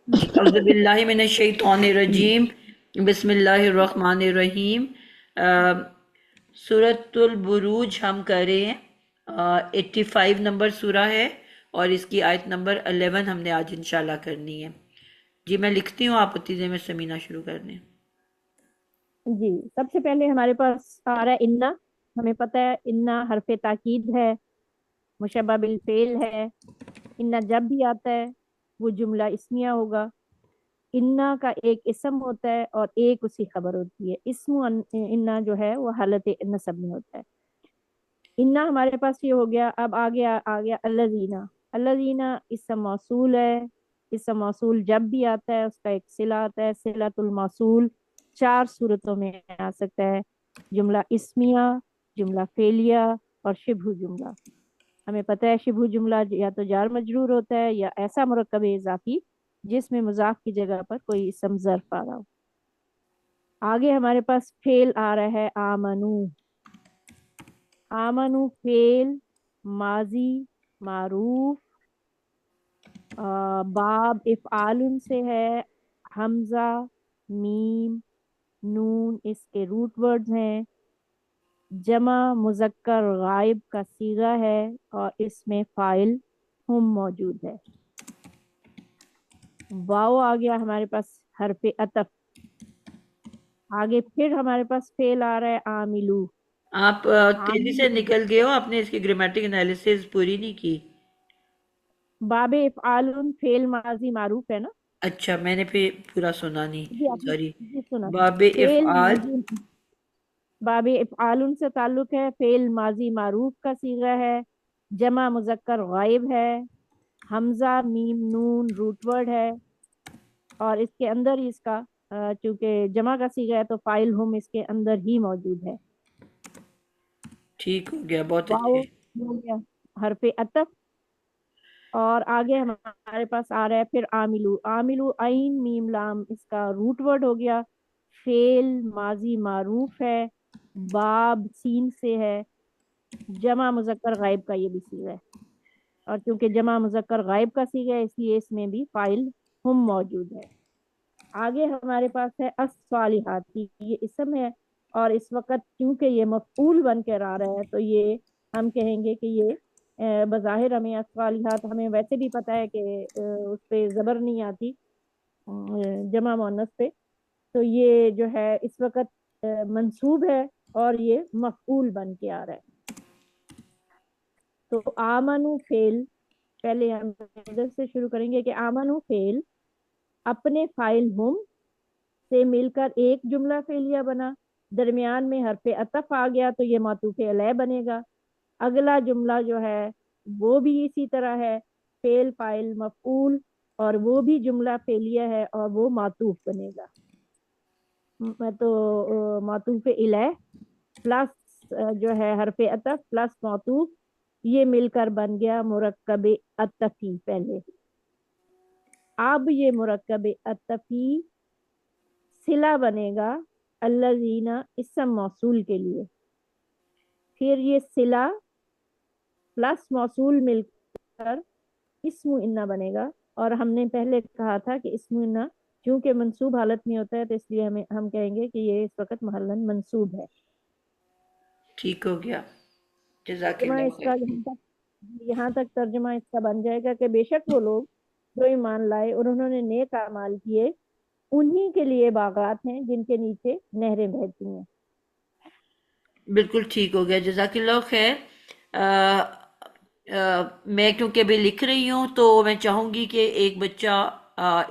جی اعوذ باللہ من الشیطان الرجیم، بسم اللہ الرحمن الرحیم۔ سورۃ البروج ہم کریں، 85 نمبر سورہ ہے اور اس کی آیت نمبر 11 ہم نے آج انشاءاللہ کرنی ہے۔ جی میں لکھتی ہوں، آپ عتیزے میں سمینہ شروع کر دیں۔ جی سب سے پہلے ہمارے پاس آ رہا ہے انا. ہمیں پتہ ہے انا حرف تاکید ہے، مشبہ بالفعل ہے. انا جب بھی آتا ہے وہ جملہ اسمیہ ہوگا. انا کا ایک اسم ہوتا ہے اور ایک اس کی خبر ہوتی ہے. اسم انا جو ہے وہ حالت نصب میں ہوتا ہے. انا ہمارے پاس یہ ہو گیا. اب آ گیا الذین. الذین اسم موصول ہے. اسم موصول جب بھی آتا ہے اس کا ایک صلہ آتا ہے. صلۃ الموصول چار صورتوں میں آ سکتا ہے: جملہ اسمیہ، جملہ فعلیہ اور شبہ جملہ. ہمیں پتہ ہے شبہ جملہ یا تو جار مجرور ہوتا ہے یا ایسا مرکب اضافی جس میں مضاف کی جگہ پر کوئی اسم ظرف آ رہا ہو. آگے ہمارے پاس فعل آ رہا ہے آمنو. آمنو فعل ماضی معروف، باب افعال سے ہے. حمزہ، میم، نون اس کے روٹ ورڈز ہیں. جمع مذکر غائب کا صیغہ ہے اور اس میں فاعل ہم موجود ہے. واو آ گیا ہمارے پاس حرف عطف. آگے پھر ہمارے پاس فعل آ رہا ہے عاملو. آپ تیزی سے عامل نکل گئے ہو، آپ نے اس کی گرامیٹک انالیسز پوری نہیں کی۔ باب افعال فعل ماضی معروف ہے نا. اچھا میں نے پھر پورا سنا جی نہیں، آپ سوری۔ نے جی سنا. باب فعل افعال، ماضی، باب افعال سے تعلق ہے. فعل ماضی معروف کا صیغہ ہے. جمع مذکر غائب ہے. حمزہ میم نون روٹ ورڈ ہے اور اس کے اندر ہی اس کا چونکہ جمع کا صیغہ ہے تو فاعل ہم اس کے اندر ہی موجود ہے. ٹھیک ہو گیا، بہت واو اچھے۔ ہو گیا حرف عطف. اور آگے ہمارے پاس آ رہا ہے پھر عاملو. عاملو عین میم لام اس کا روٹ ورڈ ہو گیا. فعل ماضی معروف ہے، باب سین سے ہے. جمع مذکر غائب کا یہ بھی صیغہ ہے اور چونکہ جمع مذکر غائب کا صیغہ ہے اس لیے اس میں بھی فاعل ہم موجود ہے. آگے ہمارے پاس ہے الصالحاتی. یہ اسم ہے اور اس وقت کیونکہ یہ مفعول بن کر آ رہا ہے تو یہ ہم کہیں گے کہ یہ بظاہر ہمیں الصالحات، ہمیں ویسے بھی پتہ ہے کہ اس پہ زبر نہیں آتی جمع مؤنث پہ، تو یہ جو ہے اس وقت منصوب ہے اور یہ مفعول بن کے آ رہا ہے. تو آمنو فعل، پہلے ہم ادھر سے شروع کریں گے کہ آمنو فعل اپنے فاعل ہم سے مل کر ایک جملہ فعلیہ بنا. درمیان میں حرف عطف آ گیا تو یہ معطوف علیہ بنے گا. اگلا جملہ جو ہے وہ بھی اسی طرح ہے، فعل فاعل مفعول، اور وہ بھی جملہ فعلیہ ہے اور وہ معطوف بنے گا. تو معطوف علیہ پلس جو ہے حرف عطف پلس معطوف، یہ مل کر بن گیا مرکب عطفی پہلے. اب یہ مرکب عطفی صلہ بنے گا الذین اسم موصول کے لیے. پھر یہ صلہ پلس موصول مل کر اسم انا بنے گا. اور ہم نے پہلے کہا تھا کہ اسم انا چونکہ منصوب حالت میں ہوتا ہے تو اس لیے ہم کہیں گے کہ یہ اس وقت محلن منصوب ہے. ٹھیک ہو گیا، جزاک ترجمہ اللہ اس خیر۔ کا یہاں تک ترجمہ اس کا بن جائے گا کہ بے شک وہ لوگ جو ایمان لائے اور انہوں نے نیک اعمال کیے انہی کے لیے باغات ہیں جن کے نیچے نہریں بہتی ہیں. بالکل ٹھیک ہو گیا، جزاک اللہ خیر۔ میں کیونکہ ابھی لکھ رہی ہوں تو میں چاہوں گی کہ ایک بچہ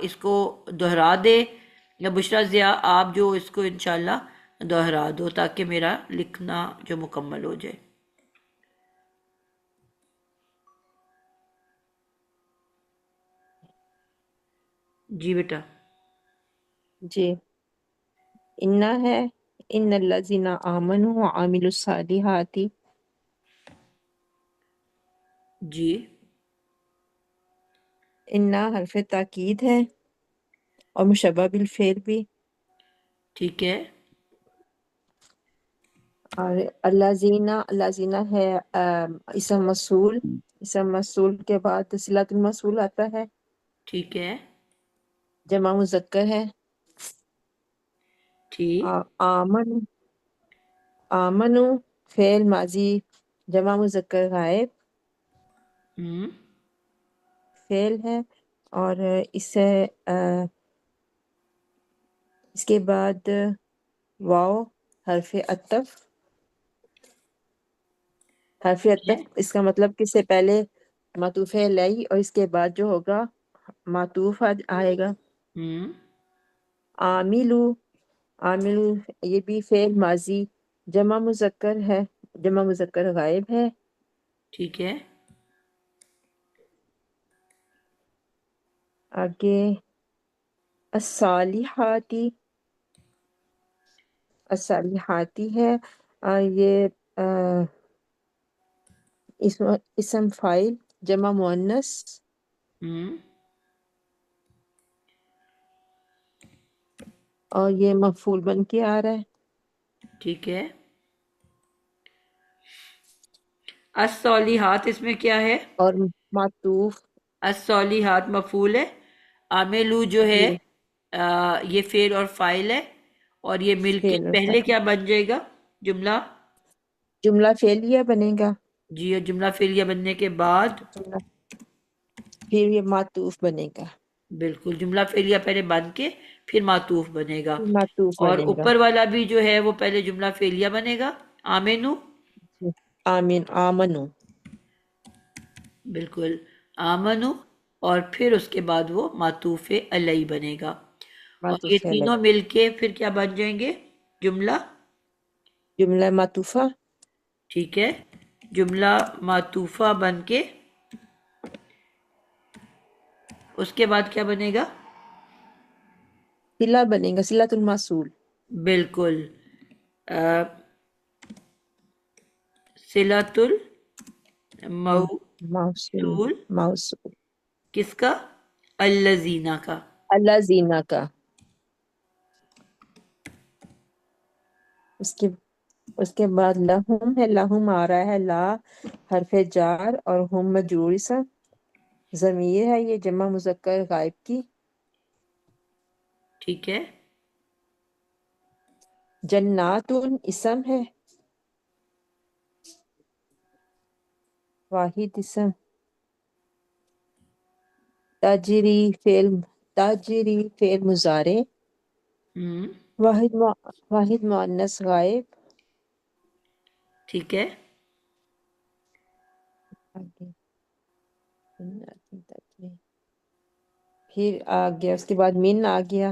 اس کو دہرا دے، یا بشریٰ ضیاء آپ جو اس کو انشاءاللہ دہرا دو تاکہ میرا لکھنا جو مکمل ہو جائے۔ جی بیٹا۔ جی انا ہے. ان الذین آمنوا وعملوا الصالحات. جی انا حرف تاکید ہے اور مشبہ بالفعل بھی. ٹھیک ہے۔ اور الذین، الذین ہے اسم مسئول. اسم مسئول کے بعد صلۃ الموصول آتا ہے. ٹھیک ہے۔ جمع مذکر ہے. ٹھیک. آمن آمنو فعل ماضی جمع مذکر غائب ہم فعل ہے. اور اس سے اس کے بعد واو حرف عطف. حرف ٹھیک ہے. عطف اس کا مطلب کہ اس سے پہلے معطوف علیہ اور اس کے بعد جو ہوگا معطوف آئے گا. ہم عاملو عاملو یہ بھی فعل ماضی جمع مذکر ہے جمع مذکر غائب ہے. ٹھیک ہے. آگے الصالحاتی الصالحاتی ہے. یہ اسم فاعل جمع مؤنث ہم اور یہ مفعول بن کے آ رہا ہے. ٹھیک ہے. الصالحات اس میں کیا ہے؟ اور معطوف الصالحات مفعول ہے. عاملو جو ہے جی یہ فعل اور فاعل ہے، اور یہ مل کے فعل اور پہلے فاعل کیا بن جائے گا؟ جملہ. جملہ فعلیہ بنے گا. جی، اور جملہ فعلیہ بننے کے بعد جملہ پھر یہ معطوف بنے گا. بالکل جملہ فعلیہ پہلے بن کے پھر معطوف بنے گا. پھر معطوف اور بنے گا. اوپر والا بھی جو ہے وہ پہلے جملہ فعلیہ بنے گا. آمینو. جی. آمین آمنو بالکل آمنو، اور پھر اس کے بعد وہ معطوف علیہ بنے گا. اور یہ معطوف علیہ تینوں مل کے پھر کیا بن جائیں گے؟ جملہ. جملہ معطوفہ. ٹھیک ہے. جملہ معطوفہ بن کے اس کے بعد کیا بنے گا؟ صلہ بنے گا صلۃ الموصول. بالکل. صلۃ موصول الموصول موصول کس کا؟ الذین کا. الذین کا. اس کے بعد لہم ہے. لہم آ رہا ہے لا حرف جار اور ہم مجرور اسم. ضمیر ہے یہ جمع مذکر غائب کی. ٹھیک ہے. جنات اسم ہے واحد اسم. تجری فعل مضارع ہم واحد مؤنث غائب. ٹھیک ہے. آگے پھر آ گیا اس کے بعد من آ گیا.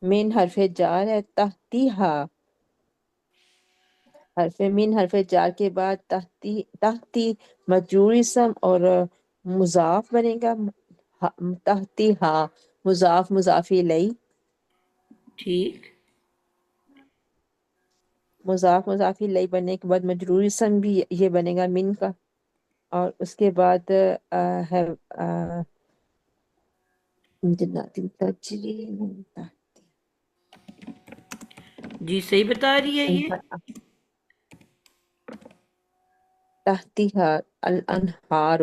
من حرف جار ہے. تحتی ہا حرف من حرف جار کے بعد تحتی مجرور اسم اور مضاف بنے گا. تحتی ہا مضاف مضاف الیہ. ٹھیک. مضاف مضاف الیہ بننے کے بعد مجرور اسم بھی یہ بنے گا من کا. اور اس کے بعد ہے جنات تجری من جی صحیح بتا رہی ہے یہ. تحتها الانہار.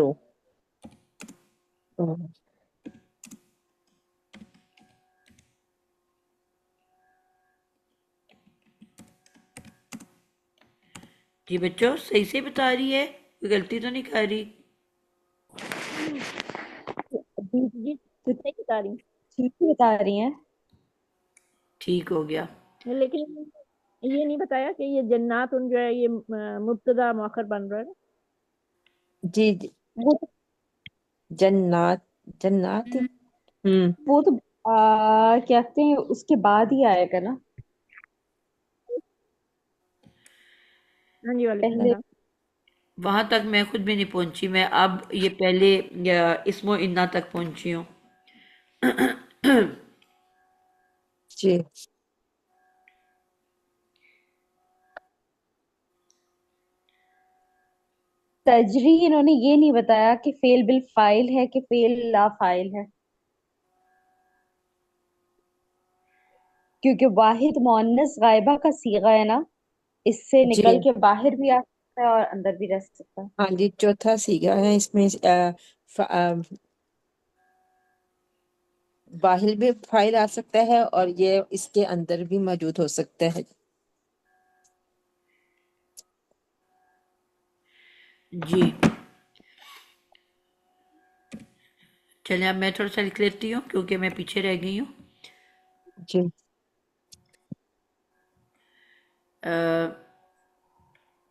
جی بچوں صحیح سے بتا رہی ہے، کوئی غلطی تو نہیں کر رہی؟ جی جی صحیح بتا رہی ٹھیک ہی بتا رہی ہیں. ٹھیک ہو گیا. ہیں، لیکن یہ نہیں بتایا کہ یہ جنات ان جو ہے یہ مبتدا مؤخر بن رہا ہے. جی جی وہ جنات جنات. وہ تو کہتے ہیں اس کے بعد ہی آئے گا نا. ہاں جی وعلیکم پہلے السلام. وہاں تک میں خود بھی نہیں پہنچی، میں اب یہ پہلے اسم و انا تک پہنچی ہوں. جی تجری انہوں نے یہ نہیں بتایا کہ فعل بالفاعل ہے کہ فعل لا فاعل ہے، کیونکہ واحد مؤنث غائبہ کا صیغہ ہے نا، اس سے جی نکل کے باہر بھی آ سکتا ہے اور اندر بھی رہ سکتا ہے. ہاں جی چوتھا صیغہ ہے اس میں باہر بھی فائل آ سکتا ہے اور یہ اس کے اندر بھی موجود ہو سکتا ہے. جی چلیں اب میں تھوڑا سا لکھ لیتی ہوں کیونکہ میں پیچھے رہ گئی ہوں. جی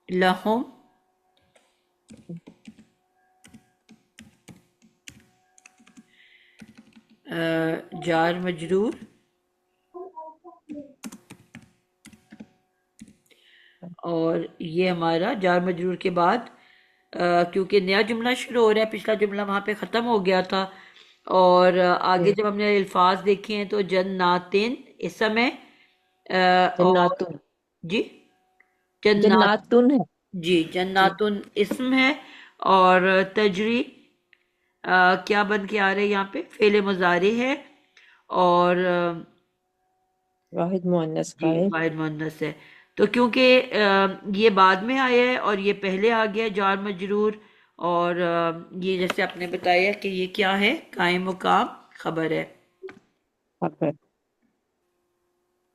لہم جار مجرور اور یہ ہمارا جار مجرور کے بعد کیونکہ نیا جملہ شروع ہو رہا ہے، پچھلا جملہ وہاں پہ ختم ہو گیا تھا، اور آگے جی جب ہم نے الفاظ دیکھے ہیں تو جناتن اسم ہے، اور جناتن جی جنات، جناتن ہے. جی جی جناتن اسم ہے، اور تجری کیا بن کے آ رہے ہیں یہاں پہ، فعل مضارع ہے، اور واحد مؤنث جی غائب. واحد مؤنث ہے. تو کیونکہ یہ بعد میں آیا ہے اور یہ پہلے آ گیا جار مجرور، اور یہ جیسے آپ نے بتایا کہ یہ کیا ہے، قائم مقام خبر ہے. خبر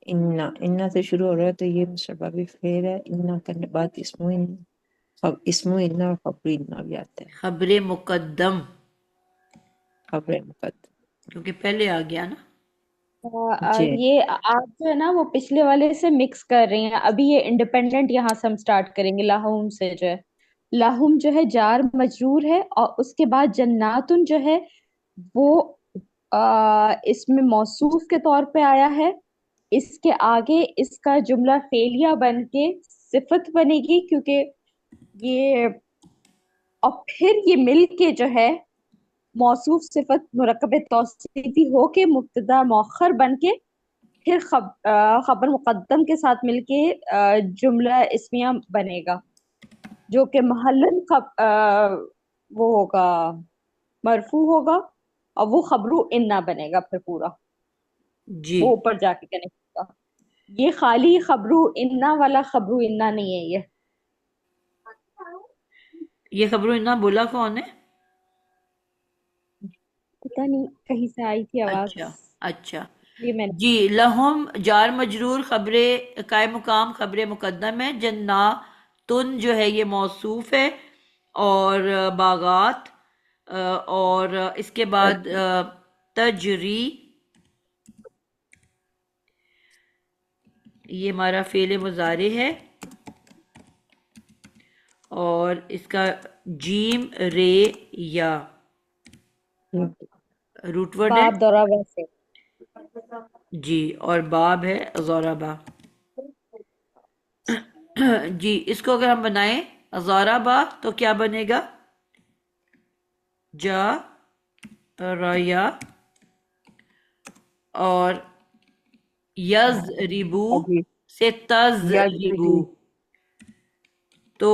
انا سے شروع ہو رہا ہے تو یہ مشبہ فعل ہے. انا کرنے بعد اسم انا اور خبر انا بھی آتا ہے. خبر مقدم خبر مقدم. کیونکہ پہلے آ گیا نا. جی یہ آپ جو ہے نا وہ پچھلے والے سے مکس کر رہی ہیں. ابھی یہ انڈیپینڈنٹ یہاں سے ہم سٹارٹ کریں گے. لاہم سے جو ہے، لاہم جو ہے جار مجرور ہے، اور اس کے بعد جناتن جو ہے وہ اس میں موصوف کے طور پہ آیا ہے. اس کے آگے اس کا جملہ فعلیہ بن کے صفت بنے گی، کیونکہ یہ، اور پھر یہ مل کے جو ہے موصوف صفت مرکب توصیفی ہو کے مبتدا مؤخر بن کے پھر خبر مقدم کے ساتھ مل کے جملہ اسمیہ بنے گا، جو کہ محلن وہ ہوگا، مرفوع ہوگا، اور وہ خبرو انا بنے گا پھر پورا، جی وہ اوپر جا کے کنیکٹ ہوگا. یہ خالی خبرو انا والا خبرو انا نہیں ہے. یہ خبر انا بولا کون ہے؟ پتہ نہیں کہیں سے آئی تھی آواز، اچھا اچھا. یہ میں نے. جی لہم جار مجرور، خبر قائم مقام خبر مقدم ہے. جناتن جو ہے یہ موصوف ہے، اور باغات، اور اس کے بعد تجری، یہ ہمارا فعل مضارع ہے، اور اس کا جیم رے یا روٹ ورڈ ہے. باب دورہ ویسے. جی اور باب ہے ضربہ. جی اس کو اگر ہم بنائیں ضربہ تو کیا بنے گا؟ جا ریا، اور یضربو ابھی سے یا تضربو، تو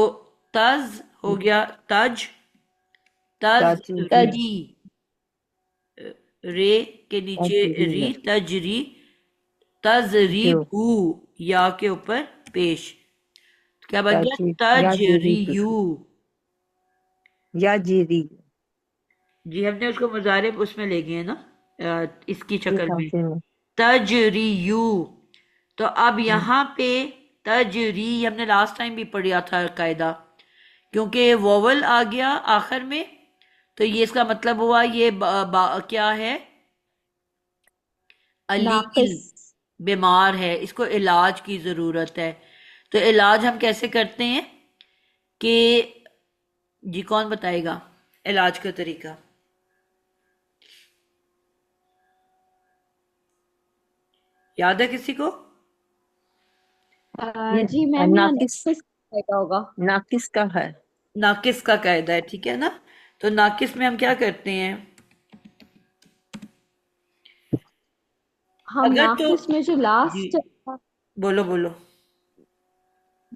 تز ہو گیا تج، تاجری تجری، رے کے نیچے ری، تاجری تجری، جو تضریبو یا کے اوپر پیش، کیا بن گیا؟ یا جیری تجریو. یا جیری جی ہم نے اس کو مضارع اس میں لے گئے ہیں نا، اس کی یہ شکل میں، کافی میں. تجریو. تو اب یہاں پہ تجری ہم نے لاسٹ ٹائم بھی پڑھا تھا قاعدہ، کیونکہ ووول آ گیا آخر میں تو یہ اس کا مطلب ہوا یہ کیا ہے؟ علیل، ناقص. بیمار ہے، اس کو علاج کی ضرورت ہے. تو علاج ہم کیسے کرتے ہیں کہ، جی کون بتائے گا علاج کا طریقہ؟ یاد ہے کسی کو؟ جی میم یہاں ناقص ناقص ہوگا. ناقص کا ہے. ناقص کا قاعدہ ہے، ٹھیک ہے نا. تو ناقص میں ہم کیا کرتے ہیں؟ ہم اگر تو، ناقص میں جو جی لاسٹ، بولو بولو.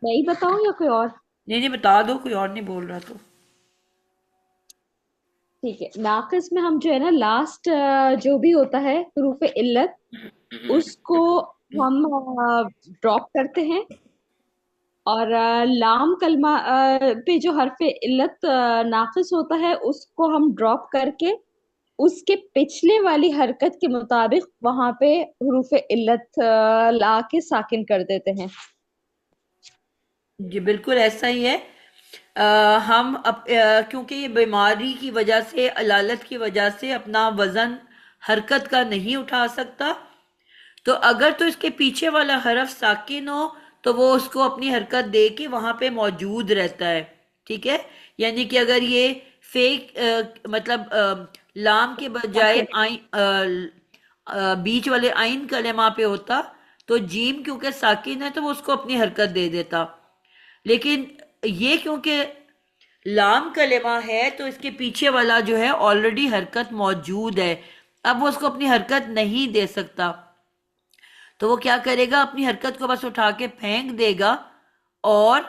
میں ہی بتاؤں یا کوئی اور؟ نہیں نہیں بتا دو، کوئی اور نہیں بول رہا تو. ٹھیک ہے. ناقص میں ہم جو ہے نا لاسٹ جو بھی ہوتا ہے حروف علت اس کو ہم ڈراپ کرتے ہیں، اور لام کلمہ پہ جو حرف علت ناقص ہوتا ہے اس کو ہم ڈراپ کر کے اس کے پچھلے والی حرکت کے مطابق وہاں پہ حروف علت لا کے ساکن کر دیتے ہیں. جی بالکل ایسا ہی ہے. ہم کیونکہ یہ بیماری کی وجہ سے، علالت کی وجہ سے اپنا وزن حرکت کا نہیں اٹھا سکتا، تو اگر تو اس کے پیچھے والا حرف ساکن ہو تو وہ اس کو اپنی حرکت دے کے وہاں پہ موجود رہتا ہے. ٹھیک ہے، یعنی کہ اگر یہ فیک مطلب لام کے بجائے بیچ والے آئین کلمہ پہ ہوتا تو جیم کیونکہ ساکن ہے تو وہ اس کو اپنی حرکت دے دیتا. لیکن یہ کیونکہ لام کلمہ ہے تو اس کے پیچھے والا جو ہے آلریڈی حرکت موجود ہے، اب وہ اس کو اپنی حرکت نہیں دے سکتا، تو وہ کیا کرے گا، اپنی حرکت کو بس اٹھا کے پھینک دے گا، اور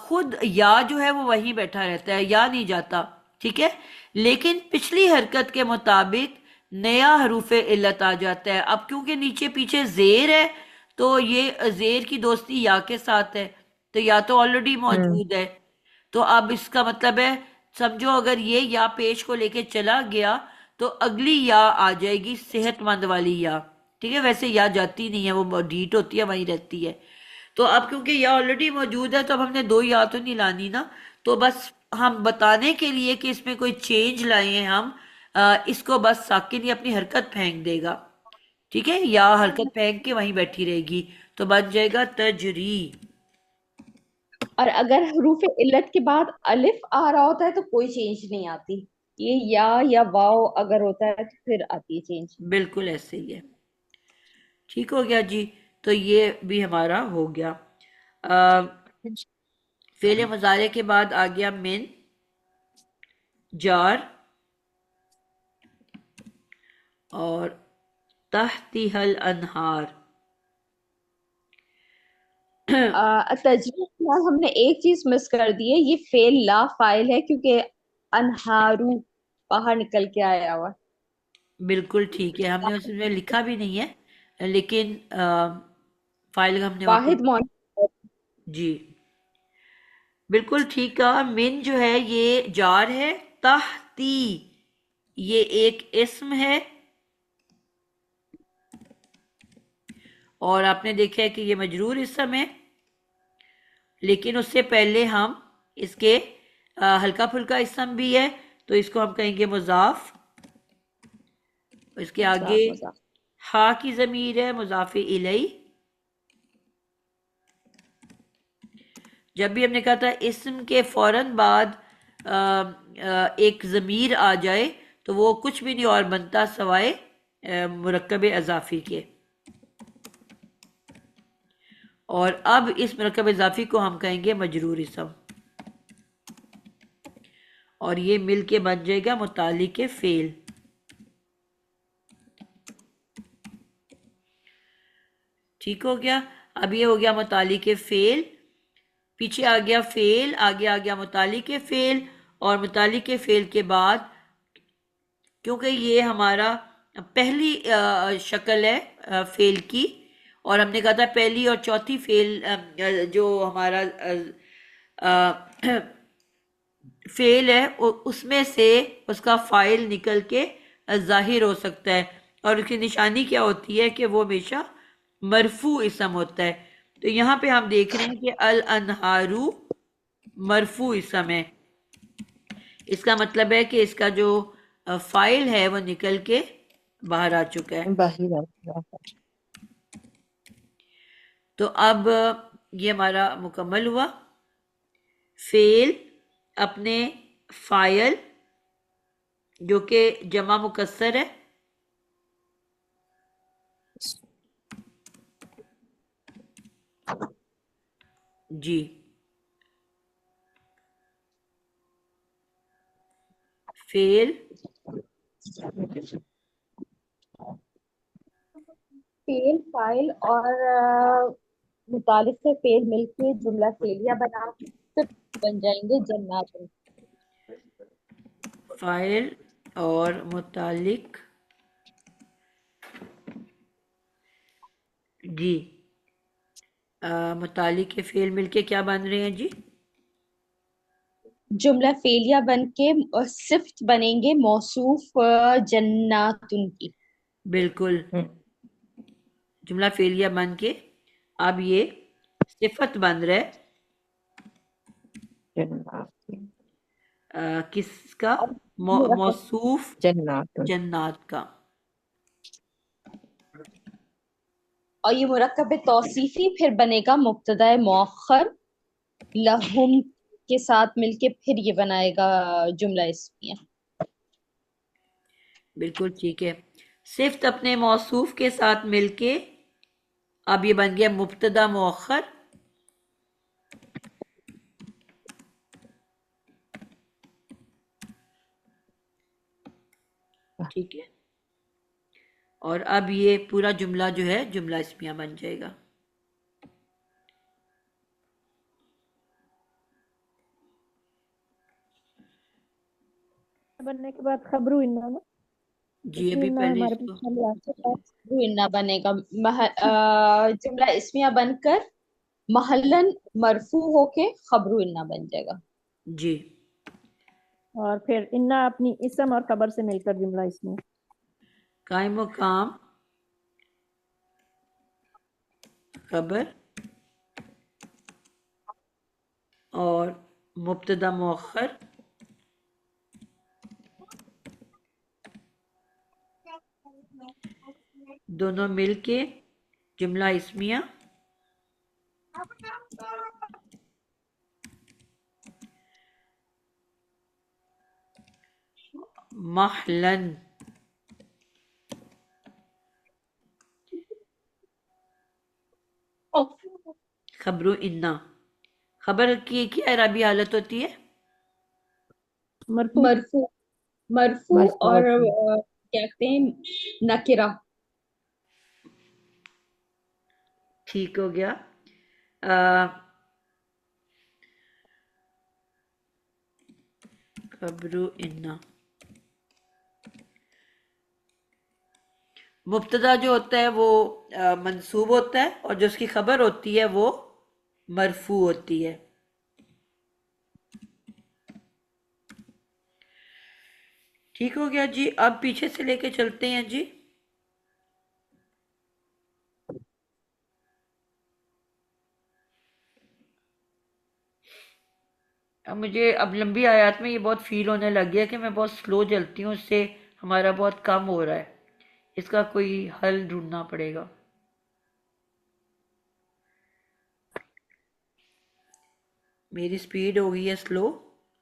خود یا جو ہے وہ وہیں بیٹھا رہتا ہے، یا نہیں جاتا. ٹھیک ہے، لیکن پچھلی حرکت کے مطابق نیا حروف علت آ جاتا ہے. اب کیونکہ نیچے پیچھے زیر ہے تو یہ زیر کی دوستی یا کے ساتھ ہے، تو یا تو آلریڈی موجود ہے، تو اب اس کا مطلب ہے، سمجھو اگر یہ یا پیش کو لے کے چلا گیا تو اگلی یا آ جائے گی صحت مند والی یا. ٹھیک ہے، ویسے یا جاتی نہیں ہے، وہ ڈیٹ ہوتی ہے وہیں رہتی ہے. تو اب کیونکہ یا آلریڈی موجود ہے تو اب ہم نے دو یا تو نہیں لانی نا، تو بس ہم بتانے کے لیے کہ اس میں کوئی چینج لائے ہیں ہم، اس کو بس ساکن یہ اپنی حرکت پھینک دے گا. ٹھیک ہے، یا حرکت پھینک کے وہیں بیٹھی رہے گی تو بن جائے گا تجری. اور اگر حروف علت کے بعد الف آ رہا ہوتا ہے تو کوئی چینج نہیں آتی. یہ یا واو اگر ہوتا ہے تو پھر آتی ہے چینج. بالکل ایسے ہی ہے. ٹھیک ہو گیا جی، تو یہ بھی ہمارا ہو گیا. فعل مضارع کے بعد آ گیا من، جار، اور تحتها الانہار. تجوید میں ہم نے ایک چیز مس کر دی ہے، یہ فعل لا فاعل ہے کیونکہ انہارو باہر نکل کے آیا ہوا. بالکل ٹھیک ہے، ہم نے اس میں لکھا بھی نہیں ہے، لیکن فائل ہم نے وہاں پہ. واحد مؤنث. جی بالکل ٹھیک ہے. من جو ہے یہ جار ہے، تحتی یہ ایک اسم ہے، اور آپ نے دیکھا ہے کہ یہ مجرور اسم ہے، لیکن اس سے پہلے ہم اس کے ہلکا پھلکا اسم بھی ہے تو اس کو ہم کہیں گے مضاف. اس کے آگے مضاف. ہا کی ضمیر ہے، مضاف الیہ. جب بھی ہم نے کہا تھا اسم کے فوراً بعد ایک ضمیر آ جائے تو وہ کچھ بھی نہیں اور بنتا سوائے مرکب اضافی کے. اور اب اس مرکب اضافی کو ہم کہیں گے مجرور اسم، اور یہ مل کے بن جائے گا متعلق فعل. ٹھیک ہو گیا. اب یہ ہو گیا متعلق فعل، پیچھے آ گیا فعل، آگے آ گیا متعلق فعل، اور متعلق فعل کے بعد کیونکہ یہ ہمارا پہلی شکل ہے فعل کی، اور ہم نے کہا تھا پہلی اور چوتھی فعل جو ہمارا فعل ہے اس میں سے اس کا فاعل نکل کے ظاہر ہو سکتا ہے، اور اس کی نشانی کیا ہوتی ہے کہ وہ ہمیشہ مرفوع اسم ہوتا ہے. تو یہاں پہ ہم دیکھ رہے ہیں کہ الانہارو مرفوع اسم ہے، اس کا مطلب ہے کہ اس کا جو فاعل ہے وہ نکل کے باہر آ چکا ہے. باہر آ تو اب یہ ہمارا مکمل ہوا. فعل اپنے فاعل جو کہ جمع مکسر ہے، جی فعل فعل فاعل اور متعلق سے فعل مل کے جملہ فعلیہ بنا کے بن جائیں گے جنات. فاعل اور متعلق، جی متعلق کے فعل مل کے کیا بن رہے ہیں جی؟ جملہ فعلیہ بن کے صفت بنیں گے موصوف جناتن کی. بالکل، جملہ فعلیہ بن کے اب یہ صفت بن رہا ہے کس کا؟ موصوف جنات. جنات کا. اور یہ مرکب توصیفی پھر بنے گا مبتدا مؤخر لہم کے ساتھ مل کے، پھر یہ بنائے گا جملہ اسمیہ. بالکل ٹھیک ہے. صفت اپنے موصوف کے ساتھ مل کے اب یہ بن گیا مبتدا مؤخر. ٹھیک ہے، اور اب یہ پورا جملہ جو ہے جملہ اسمیہ بن جائے گا. بننے کے بعد خبرو انا نا، جی اس میں ابھی انا پہلے ہمارے اس کو پاس آ چکا ہے. انا بنے گا جملہ اسمیہ بن کر محلن مرفوع ہو کے خبر انا بن جائے گا. جی اور پھر انا اپنی اسم اور خبر سے مل کر جملہ اس میں قائم مقام خبر اور مبتدا مؤخر دونوں مل کے جملہ اسمیہ محلن خبر انا. خبر کی کیا اعرابی حالت ہوتی ہے؟ مرفوع. مرفوع. مرفوع اور کیا کہتے ہیں نکرہ. ٹھیک ہو گیا. خبر انا مبتدا جو ہوتا ہے وہ منصوب ہوتا ہے اور جو اس کی خبر ہوتی ہے وہ مرفوع ہوتی ہے. ٹھیک ہو گیا جی. اب پیچھے سے لے کے چلتے ہیں جی. اب مجھے اب لمبی آیات میں یہ بہت فیل ہونے لگ گیا کہ میں بہت سلو چلتی ہوں، اس سے ہمارا بہت کم ہو رہا ہے. اس کا کوئی حل ڈھونڈنا پڑے گا. میری سپیڈ ہو گئی ہے سلو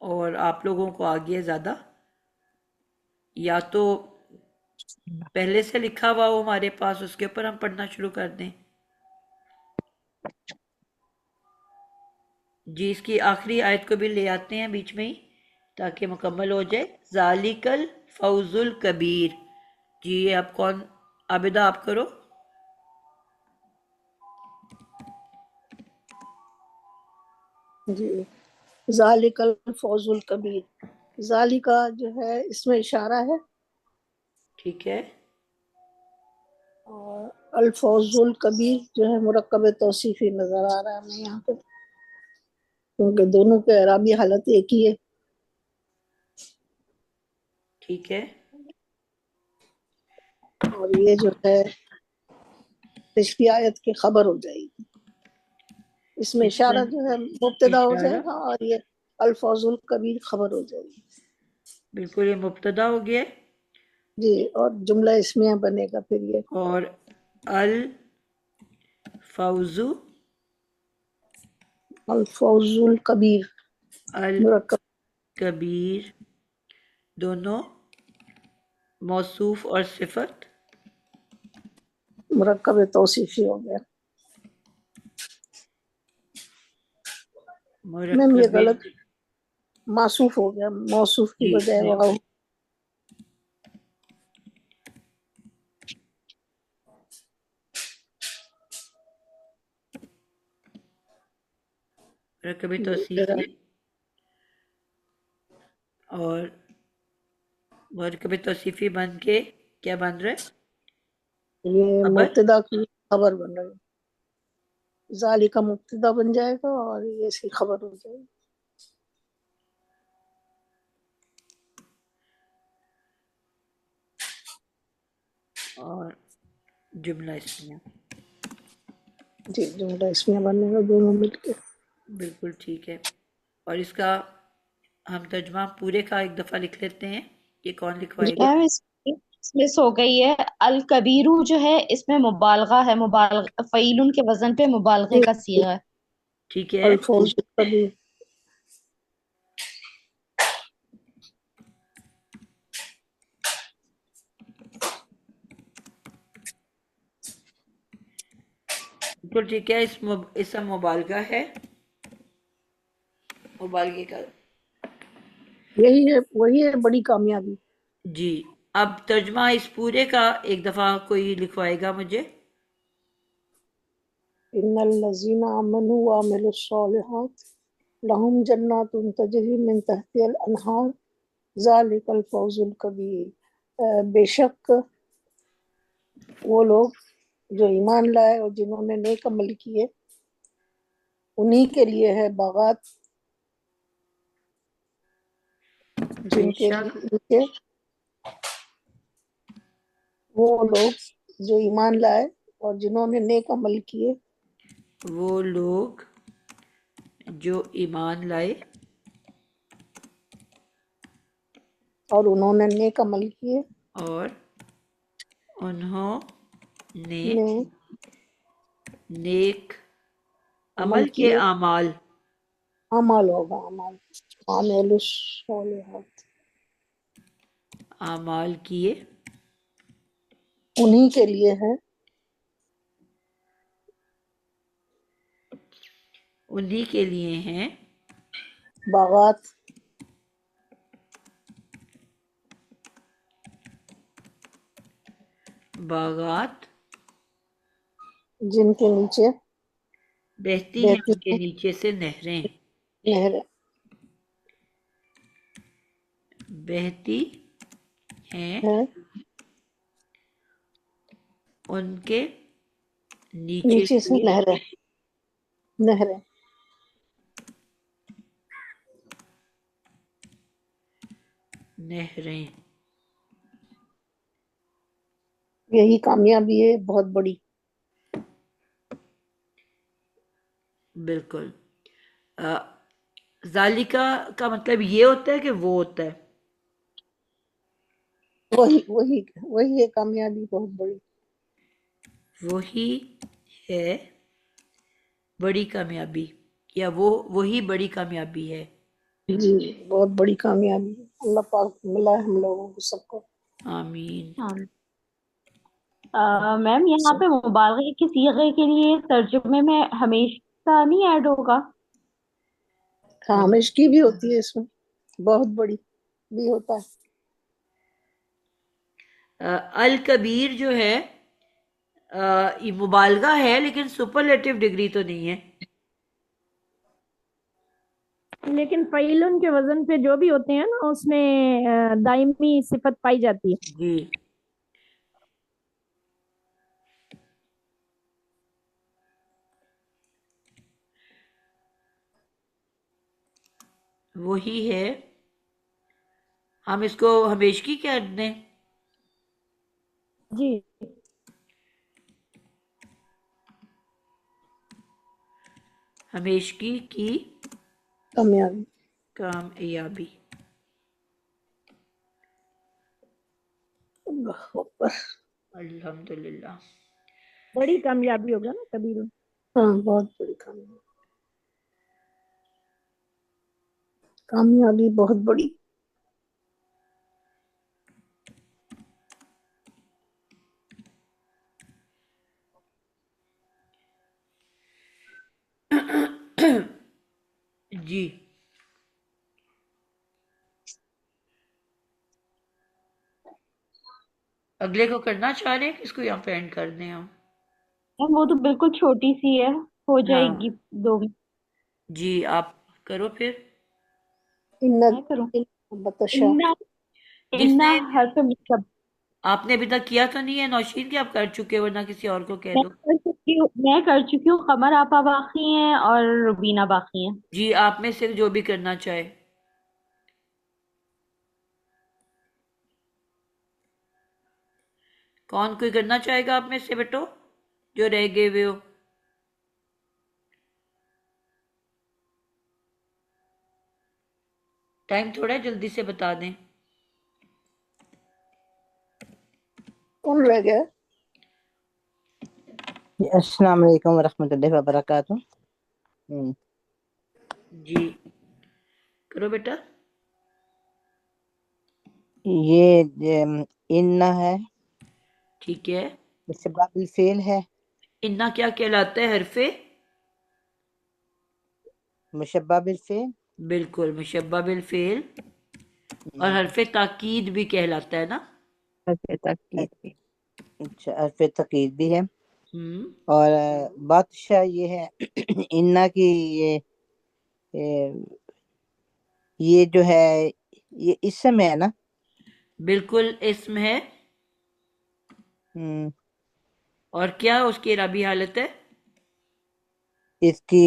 اور آپ لوگوں کو آ گئی ہے زیادہ. یا تو پہلے سے لکھا ہوا ہو ہمارے پاس، اس کے اوپر ہم پڑھنا شروع کر دیں. جی اس کی آخری آیت کو بھی لے آتے ہیں بیچ میں ہی تاکہ مکمل ہو جائے. ذالک الفوز الکبیر. جی آپ کون؟ عابدہ آپ کرو. جی ذالک الفوز الکبیر. ذالکا جو ہے اس میں اشارہ ہے ٹھیک ہے. اور الفوز الکبیر جو ہے مرکب توصیفی نظر آ رہا ہے ہمیں یہاں پہ، کیونکہ دونوں کے اعرابی حالت ایک ہی ہے. ٹھیک ہے. اور یہ جو ہے پچھلی آیت کی خبر ہو جائے گی. اس میں اشارہ جو ہے مبتدا ہو جائے اشارہ گا اور یہ الفوز الکبیر خبر ہو جائے گی. بالکل یہ مبتدا ہو گیا ہے. جی اور جملہ اسمیہ بنے گا پھر یہ اور الفوز الفوز الکبیر مرکب الکبیر دونوں موصوف اور صفت مرکب توصیفی ہو گیا. میم یہ مرکب غلط موصوف ہو گیا، موصوف کی جی بجائے واو. مرکب توصیفی اور مرکب توصیفی بن کے کیا بن رہا ہے؟ یہ خبر. مبتدا کی خبر بن رہی ہے. ذالک کا مبتدا بن جائے گا اور یہ اس کی خبر ہو جائے گی. اور جملہ اسمیہ. جی جملہ اسمیہ بننے گا دونوں مل کے. بالکل ٹھیک ہے. اور اس کا ہم ترجمہ پورے کا ایک دفعہ لکھ لیتے ہیں. یہ کون لکھوائے گا؟ میم اس مس ہو گئی ہے. الکبیرو جو ہے اس میں مبالغہ ہے، مبالغہ فعیلن کے وزن پہ مبالغے کا صیغہ ہے. ٹھیک ہے. الفوز کبیر. بالکل ٹھیک ہے. اس کا مبالغہ ہے. مبالغے کا یہی ہے، وہی ہے بڑی کامیابی. جی. اب ترجمہ اس پورے کا ایک دفعہ کوئی لکھوائے گا مجھے؟ ان الذین آمنوا وعملوا الصالحات لہم جنات تجری من تحتها الانہار ذالک الفوز الکبیر. بے شک وہ لوگ جو ایمان لائے اور جنہوں نے نیک عمل کیے انہی کے لیے ہے باغات جن بے کے شک نیچے وہ لوگ جو ایمان لائے اور جنہوں نے نیک عمل کیے وہ لوگ جو ایمان لائے اور انہوں نے نیک عمل کیے اور انہوں نے نے نیک عمل عمل کے کیے. اعمال اعمال ہوگا اعمال. عامل الصالحات اعمال کیے انہی کے لیے ہے انہی کے لیے ہیں باغات باغات جن کے نیچے بہتی ہیں بہتی ان کے نیچے سے نہریں. نہریں. بہتی ہیں ہیں ان کے نیچے نیچے سے سے نہریں. نہریں. نہریں. یہی کامیابی ہے بہت بڑی. بالکل. ذالکہ کا مطلب یہ ہوتا ہے کہ وہ ہوتا ہے؟ وہی ہے کامیابی بہت بڑی. وہی ہے بڑی کامیابی، یا وہی بڑی کامیابی ہے. جی بہت بڑی کامیابی. اللہ پاک ملا ہے ہم لوگوں کو سب کو. آمین. میم یہاں پہ مبالغے کے صیغے کے لیے ترجمے میں ہمیشہ نہیں ایڈ ہوگا؟ ہاں ہمیشگی بھی ہوتی ہے اس میں، بہت بڑی بھی ہوتا ہے. الکبیر جو ہے یہ مبالغہ ہے لیکن سپرلیٹو ڈگری تو نہیں ہے. لیکن فعیلن کے وزن پہ جو بھی ہوتے ہیں نا اس میں دائمی صفت پائی جاتی ہے. جی. وہی ہے. ہم اس کو ہمیشگی کہہ دیں. جی ہمیشگی کی کامیابی. کامیابی. اللہ اکبر. الحمدللہ. بڑی کامیابی ہوگا نا کبیر. ہاں بہت بڑی کامیابی. کامیابی بہت بڑی. جی. اگلے کو کرنا چاہ رہے ہیں کہ اس کو یہاں پہ اینڈ کر دیں ہم؟ میم وہ تو بالکل چھوٹی سی ہے، ہو جائے ہاں گی 2 منٹ. جی آپ کرو پھر. میں کروں؟ بطشا. انا جس انا نے حرف مصب. آپ نے ابھی تک کیا تو نہیں ہے نوشین کہ آپ کر چکے ورنہ کسی اور کو کہہ دو. میں کر چکی ہوں. قمر آپا باقی ہیں اور روبینہ باقی ہیں. جی آپ میں سے جو بھی کرنا چاہے. کون کوئی کرنا چاہے گا آپ میں سے بیٹو جو رہ گئے ہوئے ہو؟ ٹائم تھوڑا ہے، جلدی سے بتا دیں. کون رہ گیا؟ السلام علیکم ورحمۃ اللہ وبرکاتہ. جی کرو بیٹا. یہ انا ہے، ٹھیک ہے. مشبہ بالفعل ہے. انا کیا کہلاتا ہے؟ حرف مشبہ بالفعل. بالکل مشبہ بالفعل. اور حرف تاکید بھی کہلاتا ہے نا. اچھا، حرف تقید بھی ہے. ہم اور بادشاہ یہ ہے انا کی، یہ جو ہے یہ اسم ہے نا. بالکل اسم ہے. اور کیا اس کی اعرابی حالت ہے؟ اس کی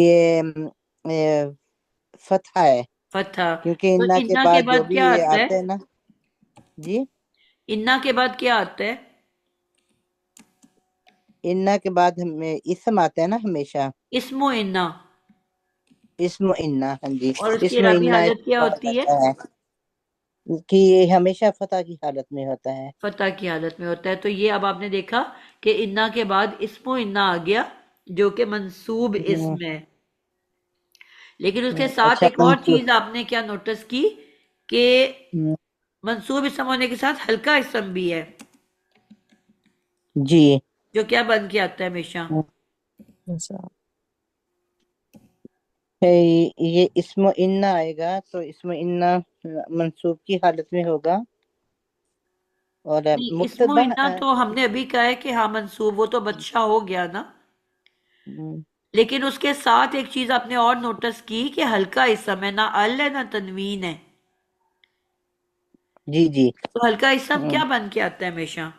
فتح ہے، فتح. کیونکہ تو انا کے انا کے بعد جو بعد بھی کیا آتا ہے؟ آتے ہیں نا. جی، انا کے بعد کیا آتا ہے؟ انا کے بعد ہمیں اسم آتا ہے نا ہمیشہ. اسم و انا. اسم انا، ہاں جی. اور اس کی اسم اعرابی انا اس حالت کے کیا بعد ہوتی ہے؟ آتا ہے کہ یہ ہمیشہ فتح کی حالت میں ہوتا ہے. فتح کی حالت میں ہوتا ہے. تو یہ اب آپ نے دیکھا کہ انا کے بعد اسم و انا آ گیا جو کہ منصوب اسم ہے. لیکن اس کے ساتھ اچھا، ایک اور چیز آپ نے کیا نوٹس کی کہ منصوب اسم ہونے کے ساتھ ہلکا اسم بھی ہے جی. جو کیا بن کے آتا ہے ہمیشہ؟ یہ اسم انا آئے گا تو اسم انا منصوب کی حالت میں ہوگا. اور نہیں، اسم و مقتبہ انا تو ہم نے ابھی کہا ہے کہ ہاں منصوب، وہ تو بادشاہ ہو گیا نا. لیکن اس کے ساتھ ایک چیز آپ نے اور نوٹس کی کہ ہلکا اسم ہے، نہ ال ہے نہ تنوین ہے. جی جی. تو ہلکا اسم کیا بن کے آتا ہے ہمیشہ؟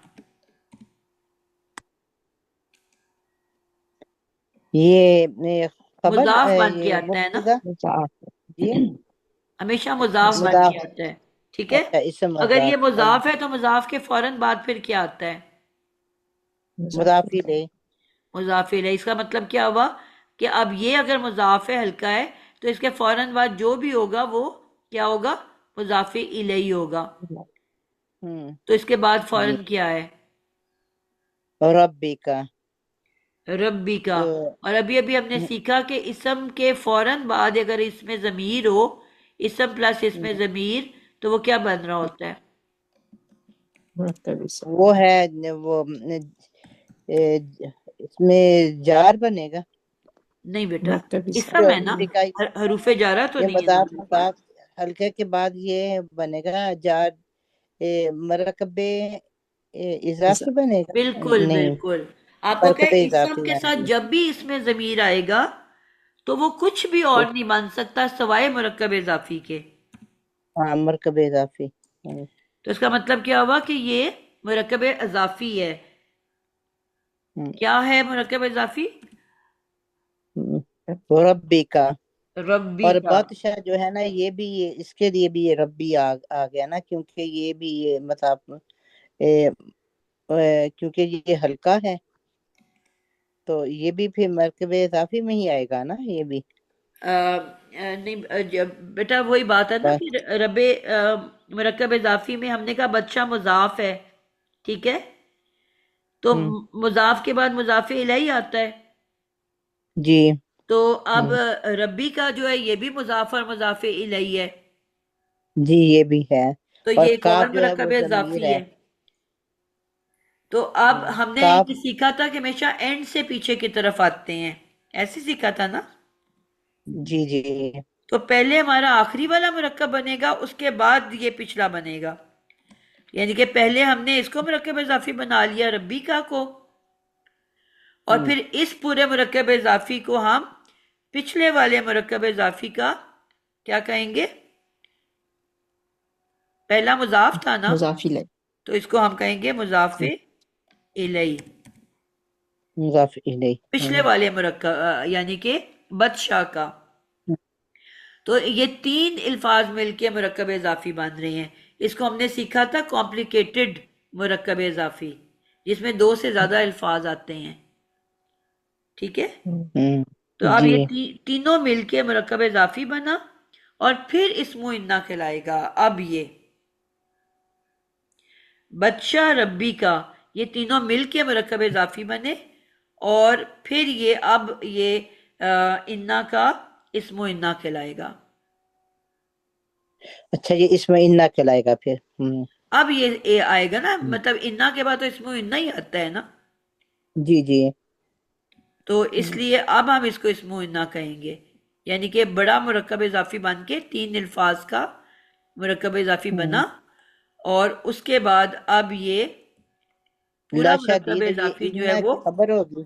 یہ خبر مضاف بن کے یہ آتا ہے نا. مبتدا. جی، ہمیشہ مضاف بن مضاف. کے آتا ہے. ٹھیک ہے. اچھا، اسم اگر مضاف. یہ مضاف ہے تو مضاف کے فوراً بعد پھر کیا آتا ہے؟ مضاف الیہ. مضاف الیہ. اس کا مطلب کیا ہوا کہ اب یہ اگر مضاف ہے، ہلکا ہے، تو اس کے فوراً بعد جو بھی ہوگا وہ کیا ہوگا؟ مضاف الیہ ہوگا. تو اس کے بعد جی. فوراً کیا ہے؟ ربی کا. ربی کا. تو اور ابھی ہم نے سیکھا کہ اسم کے فوراً بعد اگر اس میں ضمیر ہو، اسم پلس اس میں ضمیر، تو وہ کیا بن رہا ہوتا ہے؟ وہ ہے وہ اس میں جار بنے گا. نہیں بیٹا، اسم ہے نا، حروف جارہ تو یہ نہیں ہے نا مضاف ہمارے پاس. مضاف ہلکے کے بعد یہ بنے گا جار مرکب اضافی بنے گا. بالکل نہیں، بالکل. آپ کو کہ مرکب اسم اضافی. کے ہاں ساتھ جی. جب بھی اس میں ضمیر آئے گا تو وہ کچھ بھی اور نہیں بن سکتا سوائے مرکب اضافی کے. ہاں، مرکب اضافی. تو اس کا مطلب کیا ہوا کہ یہ مرکب اضافی ہے. کیا ہے مرکب اضافی؟ ربی کا. ربی اور کا. بادشاہ جو ہے نا، یہ بھی اس کے لیے بھی یہ ربی آ گیا نا، کیونکہ یہ بھی یہ مطلب کیونکہ یہ ہلکا ہے تو یہ بھی پھر مرکب اضافی میں ہی آئے گا نا. یہ بھی نہیں بیٹا، وہی بات ہے نا کہ رب مرکب اضافی میں ہم نے کہا بادشاہ مضاف ہے. ٹھیک ہے. تو مضاف کے بعد مضاف الیہ آتا ہے. جی. تو اب ربی کا جو ہے یہ بھی مضاف اور مضاف الیہ ہے. جی، یہ بھی ہے. تو اور یہ ایک اور کاف جو ہے مرکب وہ ضمیر اضافی ہے. تو اب ہم نے کاف. یہ سیکھا تھا کہ ہمیشہ اینڈ سے پیچھے کی طرف آتے ہیں، ایسے سیکھا تھا نا. جی جی. تو پہلے ہمارا آخری والا مرکب بنے گا، اس کے بعد یہ پچھلا بنے گا. یعنی کہ پہلے ہم نے اس کو مرکب اضافی بنا لیا ربی کا کو، اور پھر اس پورے مرکب اضافی کو ہم پچھلے والے مرکب اضافی کا کیا کہیں گے؟ پہلا مضاف تھا نا، تو اس کو ہم کہیں گے مضاف الیہ. مضاف الیہ. پچھلے والے مرکب یعنی کہ بادشاہ کا. تو یہ تین الفاظ مل کے مرکب اضافی بن رہے ہیں. اس کو ہم نے سیکھا تھا کمپلیکیٹڈ مرکب اضافی. جس میں 2 سے زیادہ الفاظ آتے ہیں. ٹھیک ہے. تو اب جی یہ تینوں مل کے مرکب اضافی بنا اور پھر اسم انا کہلائے گا. اب یہ بادشاہ ربی کا یہ تینوں مل کے مرکب اضافی بنے اور پھر یہ انا کا اسم انا کہلائے گا. اچھا یہ اس میں انا کہلائے گا پھر. اب یہ آئے گا نا، مطلب انا کے بعد تو اسم انا ہی آتا ہے نا. جی جی تو اس لیے اب ہم اس کو اسم انا کہیں گے، یعنی کہ بڑا مرکب اضافی بن کے 3 الفاظ کا مرکب اضافی بنا اور اس کے بعد اب یہ پورا لا مرکب شدید یہ اضافی جو ہے انا وہ کی خبر ہوگی.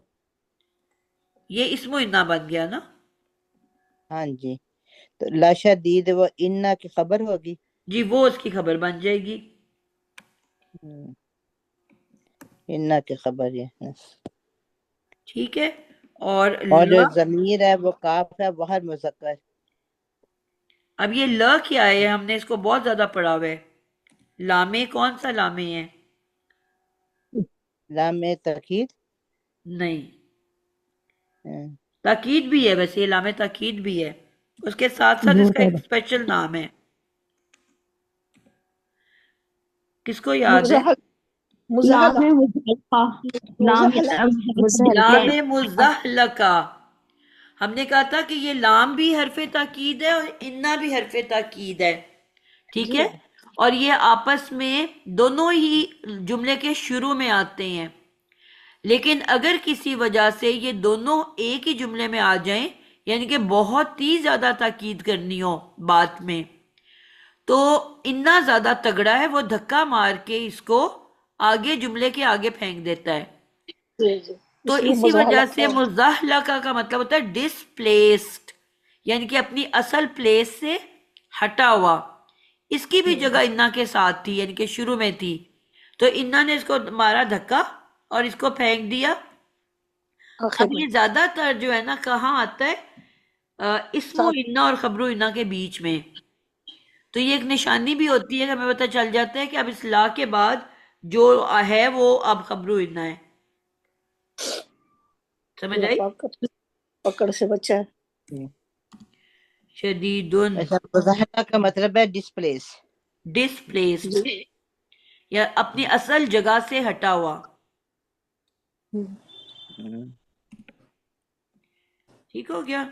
یہ اسم انا بن گیا نا. ہاں جی، تو لا شدید وہ انا کی خبر ہوگی. جی وہ اس کی خبر بن جائے گی. انا کی خبر ہے. ٹھیک ہے. اور اور جو لا، ضمیر ہے وہ کاف ہے واحد مذکر. اب یہ لا کیا ہے؟ ہم نے اس کو بہت زیادہ پڑھا ہوا ہے. لامے کون سا لامے ہے؟ لام تاکید. نہیں، تاکید بھی ہے، ویسے یہ لام تاکید بھی ہے، اس کے ساتھ ساتھ اس کا ایک اسپیشل نام ہے. کس کو یاد ہے؟ مزحلہ نام مضحکہ، نام مزحلہ لام مزحلقہ. مزحلقہ. ہم نے کہا تھا کہ یہ لام بھی حرف تاکید ہے اور انا بھی حرف تاکید ہے. ٹھیک ہے. اور یہ آپس میں دونوں ہی جملے کے شروع میں آتے ہیں، لیکن اگر کسی وجہ سے یہ دونوں ایک ہی جملے میں آ جائیں، یعنی کہ بہت ہی زیادہ تاکید کرنی ہو بات میں، تو انا زیادہ تگڑا ہے، وہ دھکا مار کے اس کو آگے جملے کے آگے پھینک دیتا ہے. تو اس لیے اسی وجہ مزاحلہ سے مزاحلقہ کا مطلب ہوتا ہے ڈسپلیسڈ، یعنی کہ اپنی اصل پلیس سے ہٹا ہوا. اس کی بھی جگہ انا کے ساتھ تھی، یعنی کہ شروع میں تھی، تو انا نے اس کو مارا دھکا اور اس کو پھینک دیا. آخر اب میں یہ زیادہ تر جو ہے نا کہاں آتا ہے؟ اسم و انا اور خبر و انا کے بیچ میں. تو یہ ایک نشانی بھی ہوتی ہے کہ ہمیں پتہ چل جاتا ہے کہ اب اس لا کے بعد جو ہے وہ اب خبر و انا ہے. سمجھ اللہ آئی؟ پاک پکڑ سے بچا ہے. شدیدن، اچھا مظاہرہ کا مطلب ہے ڈسپلیس. ڈسپلیسڈ یا اپنی اصل جگہ سے ہٹا ہوا. ٹھیک ہو گیا.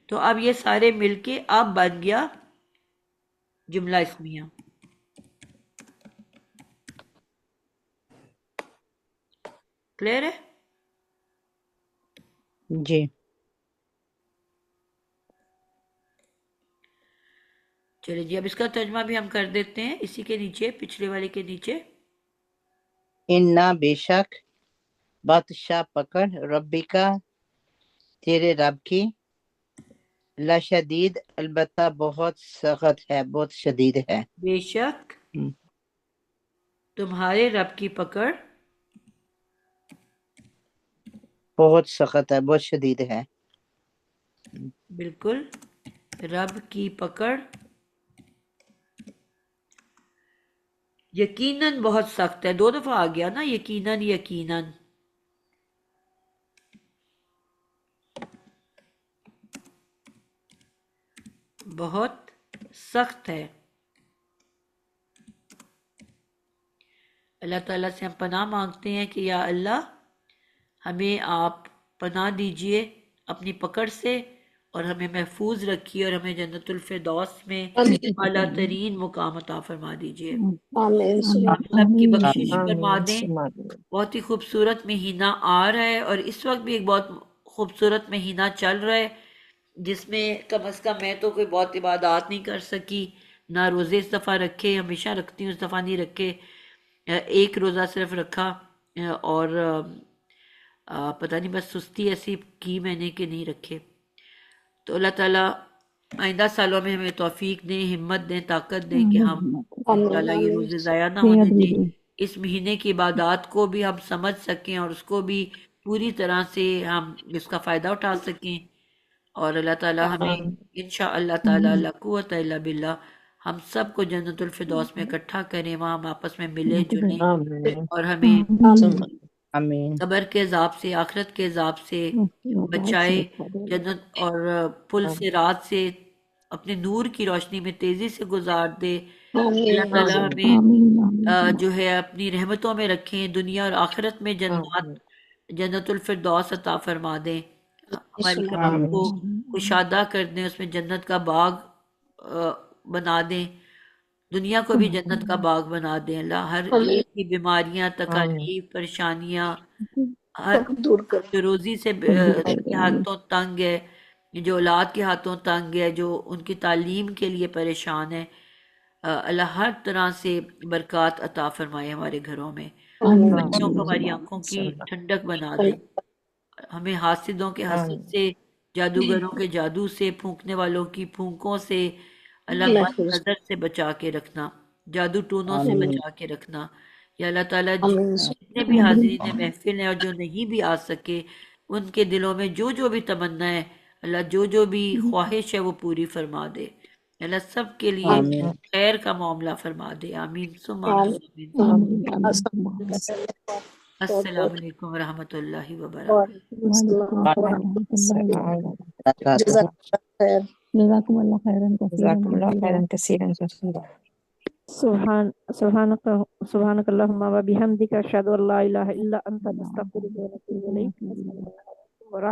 تو اب یہ سارے مل کے اب بن گیا جملہ اسمیہ. کلیئر ہے؟ جی چلے جی، اب اس کا ترجمہ بھی ہم کر دیتے ہیں اسی کے نیچے، پچھلے والے کے نیچے. انا بے شک، بادشاہ پکڑ، ربی کا تیرے رب کی، لشدید البتہ بہت سخت ہے، بہت شدید ہے. بے شک تمہارے رب کی پکڑ بہت سخت ہے، بہت شدید ہے. بالکل، رب کی پکڑ یقیناً بہت سخت ہے. 2 دفعہ آ گیا نا، یقیناً یقیناً. بہت سخت ہے. اللہ تعالیٰ سے ہم پناہ مانگتے ہیں کہ یا اللہ ہمیں آپ پناہ دیجئے اپنی پکڑ سے اور ہمیں محفوظ رکھیے اور ہمیں جنت الفردوس میں اعلیٰ ترین مقام عطا فرما دیجئے. آمین آپ سب کی بخشش آمین. فرما دیں. بہت ہی خوبصورت مہینہ آ رہا ہے اور اس وقت بھی ایک بہت خوبصورت مہینہ چل رہا ہے جس میں کم از کم میں تو کوئی بہت عبادات نہیں کر سکی، نہ روزے اس دفعہ رکھے، ہمیشہ رکھتی ہوں، اس دفعہ نہیں رکھے. ایک روزہ صرف رکھا اور پتہ نہیں بس سستی ایسی کی میں نے کہ نہیں رکھے. تو اللہ تعالیٰ آئندہ سالوں میں ہمیں توفیق دیں، ہمت دیں، طاقت دیں کہ ہم انشاءاللہ یہ روزے ضائع نہ ہونے دیں. اس مہینے کی عبادات کو بھی ہم سمجھ سکیں اور اس کو بھی پوری طرح سے ہم اس کا فائدہ اٹھا سکیں. اور اللہ تعالیٰ ہمیں انشاءاللہ تعالیٰ لا قوت الا باللہ ہم سب کو جنت الفردوس میں اکٹھا کریں، وہاں ہم آپس میں ملے جلیں آمین اور ہمیں ثم آمین قبر کے عذاب سے، آخرت کے عذاب سے بچائے، جنت اور پل سے رات سے اپنے نور کی روشنی میں تیزی سے گزار دے۔ اللہ آمین تعالیٰ آمین ہمیں جو ہے اپنی رحمتوں میں رکھیں، دنیا اور آخرت میں آمین جنت الفردوس عطا فرما دیں، ہماری قبر آمین کو کشادہ کر دیں، اس میں جنت کا باغ بنا دیں، دنیا کو بھی جنت کا باغ بنا دیں۔ اللہ ہر آمین ایک کی بیماریاں، آمین تکالیف، پریشانیاں، ہر سب دور کر جو روزی سے کے ہاتھوں تنگ ہے، جو اولاد کے ہاتھوں تنگ ہے، جو ان کی تعلیم کے لیے پریشان ہے، اللہ ہر طرح سے برکات عطا فرمائے ہمارے گھروں میں، آمین بچوں کو آمین ہماری آنکھوں کی ٹھنڈک بنا دے، ہمیں حاسدوں کے حسد آمین سے، جادوگروں کے جادو سے، پھونکنے والوں کی پھونکوں سے، اللہ بد محفوظ نظر سے بچا کے رکھنا، جادو ٹونوں سے آمین بچا کے رکھنا، یا اللہ تعالیٰ آمین جتنے بھی حاضرین محفل ہیں اور جو نہیں بھی آ سکے، ان کے دلوں میں جو جو بھی تمنا ہے، اللہ جو جو بھی خواہش ہے وہ پوری فرما دے، اللہ سب کے لیے آمین خیر کا معاملہ فرما دے، آمین ثم آمین آمین۔ آمین بہت السلام بہت علیکم ورحمۃ اللہ وبرکاتہ۔ وعلیکم السلام ورحمۃ اللہ وبرکاتہ۔ جزاک اللہ خیر جزاکم اللہ خیرن جزاکم اللہ کثیرن خیرا کثیرا جزاک سبحانك اللهم وبحمدك اشهد ان لا اله الا انت استغفرك واتوب اليك